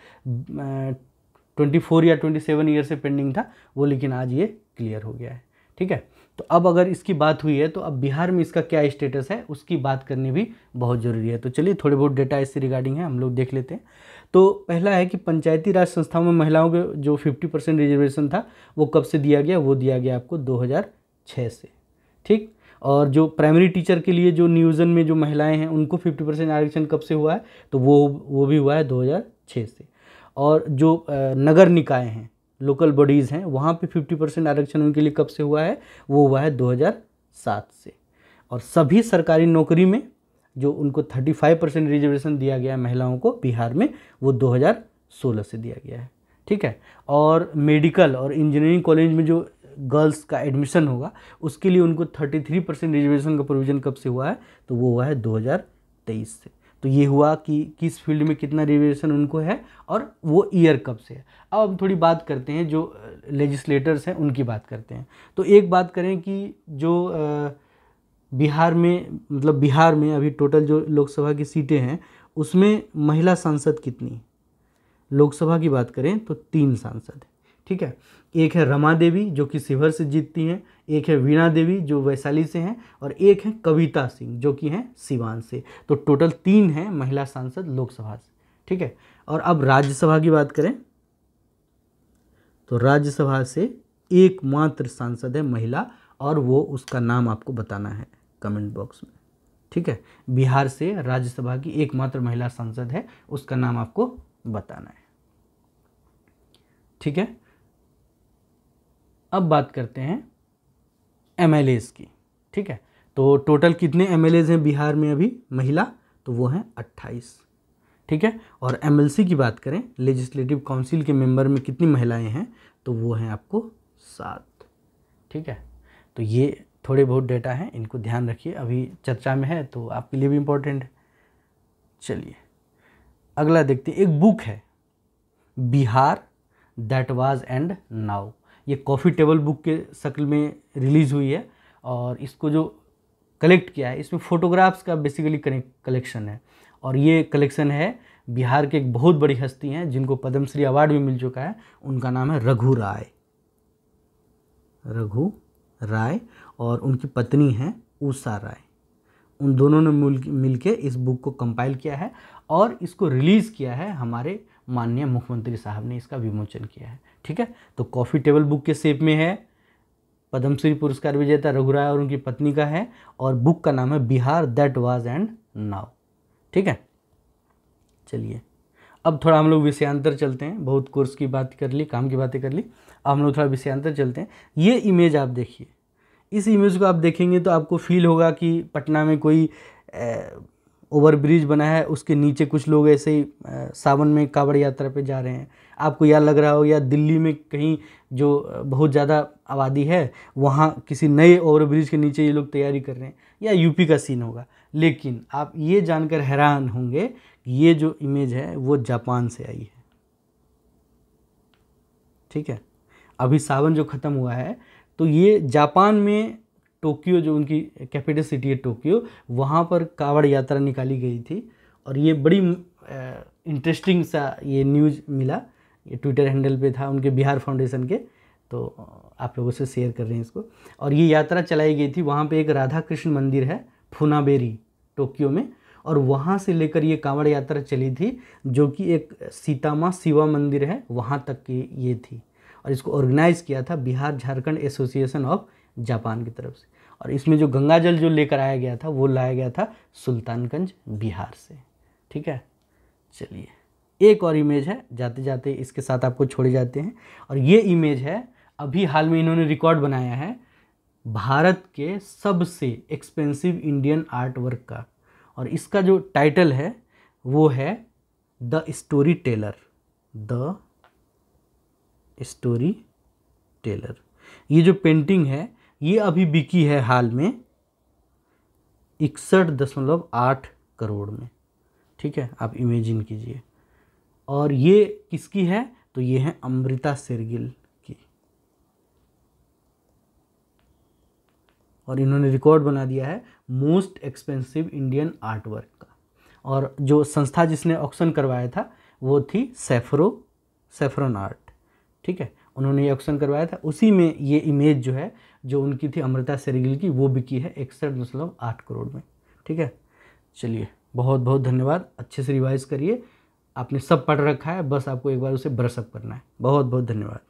A: 24 या 27 ईयर से पेंडिंग था वो, लेकिन आज ये क्लियर हो गया है। ठीक है। तो अब अगर इसकी बात हुई है तो अब बिहार में इसका क्या स्टेटस है उसकी बात करनी भी बहुत ज़रूरी है। तो चलिए थोड़े बहुत डेटा इससे रिगार्डिंग है हम लोग देख लेते हैं। तो पहला है कि पंचायती राज संस्थाओं में महिलाओं के जो 50% रिजर्वेशन था वो कब से दिया गया, वो दिया गया आपको 2006 से, ठीक। और जो प्राइमरी टीचर के लिए जो नियोजन में जो महिलाएं हैं उनको 50% आरक्षण कब से हुआ है, तो वो भी हुआ है 2006 से। और जो नगर निकाय हैं, लोकल बॉडीज़ हैं, वहाँ पे 50% आरक्षण उनके लिए कब से हुआ है, वो हुआ है 2007 से। और सभी सरकारी नौकरी में जो उनको 35% रिजर्वेशन दिया गया है महिलाओं को बिहार में, वो 2016 से दिया गया है, ठीक है। और मेडिकल और इंजीनियरिंग कॉलेज में जो गर्ल्स का एडमिशन होगा उसके लिए उनको 33% रिजर्वेशन का प्रोविज़न कब से हुआ है, तो वो हुआ है 2023 से। तो ये हुआ कि किस फील्ड में कितना रिजर्वेशन उनको है और वो ईयर कब से है। अब हम थोड़ी बात करते हैं जो लेजिस्लेटर्स हैं उनकी बात करते हैं। तो एक बात करें कि जो बिहार में, मतलब बिहार में अभी टोटल जो लोकसभा की सीटें हैं उसमें महिला सांसद कितनी है। लोकसभा की बात करें तो 3 सांसद है, ठीक है। एक है रमा देवी जो कि शिवहर से जीतती हैं, एक है वीणा देवी जो वैशाली से हैं, और एक है कविता सिंह जो कि हैं सिवान से। तो टोटल 3 हैं महिला सांसद लोकसभा से, ठीक है। और अब राज्यसभा की बात करें तो राज्यसभा से एकमात्र सांसद है महिला, और वो उसका नाम आपको बताना है कमेंट बॉक्स में, ठीक है। बिहार से राज्यसभा की एकमात्र महिला सांसद है, उसका नाम आपको बताना है, ठीक है। अब बात करते हैं एमएलएज की, ठीक है। तो टोटल कितने एमएलएज हैं बिहार में अभी महिला, तो वो हैं 28, ठीक है। और एमएलसी की बात करें, लेजिस्लेटिव काउंसिल के मेंबर में कितनी महिलाएं हैं, तो वो हैं आपको 7, ठीक है। तो ये थोड़े बहुत डेटा हैं, इनको ध्यान रखिए, अभी चर्चा में है तो आपके लिए भी इम्पोर्टेंट है। चलिए अगला देखते हैं। एक बुक है Bihar that was and now, ये कॉफ़ी टेबल बुक के शक्ल में रिलीज़ हुई है। और इसको जो कलेक्ट किया है इसमें फ़ोटोग्राफ्स का बेसिकली कलेक्शन है। और ये कलेक्शन है बिहार के एक बहुत बड़ी हस्ती हैं जिनको पद्मश्री अवार्ड भी मिल चुका है, उनका नाम है रघु राय, और उनकी पत्नी हैं उषा राय। उन दोनों ने मिलके इस बुक को कंपाइल किया है और इसको रिलीज़ किया है, हमारे माननीय मुख्यमंत्री साहब ने इसका विमोचन किया है, ठीक है। तो कॉफ़ी टेबल बुक के शेप में है, पद्मश्री पुरस्कार विजेता रघु राय और उनकी पत्नी का है, और बुक का नाम है Bihar that was and now, ठीक है। चलिए अब थोड़ा हम लोग विषयांतर चलते हैं, बहुत कोर्स की बात कर ली, काम की बातें कर ली, अब हम लोग थोड़ा विषयांतर चलते हैं। ये इमेज आप देखिए, इस इमेज को आप देखेंगे तो आपको फील होगा कि पटना में कोई ओवरब्रिज बना है, उसके नीचे कुछ लोग ऐसे ही सावन में कांवड़ यात्रा पे जा रहे हैं। आपको यह लग रहा हो या दिल्ली में कहीं जो बहुत ज़्यादा आबादी है वहाँ किसी नए ओवरब्रिज के नीचे ये लोग तैयारी कर रहे हैं, या यूपी का सीन होगा। लेकिन आप ये जानकर हैरान होंगे कि ये जो इमेज है वो जापान से आई है, ठीक है। अभी सावन जो ख़त्म हुआ है तो ये जापान में टोक्यो, जो उनकी कैपिटल सिटी है टोक्यो, वहाँ पर कांवड़ यात्रा निकाली गई थी। और ये बड़ी इंटरेस्टिंग सा ये न्यूज़ मिला, ये ट्विटर हैंडल पे था उनके बिहार फाउंडेशन के, तो आप लोगों से शेयर कर रहे हैं इसको। और ये यात्रा चलाई गई थी, वहाँ पे एक राधा कृष्ण मंदिर है फुनाबेरी टोक्यो में, और वहाँ से लेकर ये कांवड़ यात्रा चली थी, जो कि एक सीतामा शिवा मंदिर है वहाँ तक की ये थी। और इसको ऑर्गेनाइज़ किया था Bihar Jharkhand association of Japan की तरफ से। और इसमें जो गंगा जल जो लेकर आया गया था वो लाया गया था सुल्तानगंज बिहार से, ठीक है। चलिए एक और इमेज है, जाते जाते इसके साथ आपको छोड़े जाते हैं। और ये इमेज है, अभी हाल में इन्होंने रिकॉर्ड बनाया है भारत के सबसे एक्सपेंसिव इंडियन आर्ट वर्क का, और इसका जो टाइटल है वो है द स्टोरी टेलर। ये जो पेंटिंग है ये अभी बिकी है हाल में 61.8 करोड़ में, ठीक है। आप इमेजिन कीजिए। और ये किसकी है, तो ये है अमृता शेरगिल की। और इन्होंने रिकॉर्ड बना दिया है most expensive Indian art work का। और जो संस्था जिसने ऑक्शन करवाया था वो थी सैफरन आर्ट, ठीक है। उन्होंने ये ऑक्शन करवाया था, उसी में ये इमेज जो है जो उनकी थी अमृता शेरगिल की, वो बिकी है 61.8 करोड़ में। ठीक है, चलिए बहुत बहुत धन्यवाद, अच्छे से रिवाइज करिए, आपने सब पढ़ रखा है, बस आपको एक बार उसे ब्रश अप करना है। बहुत बहुत धन्यवाद।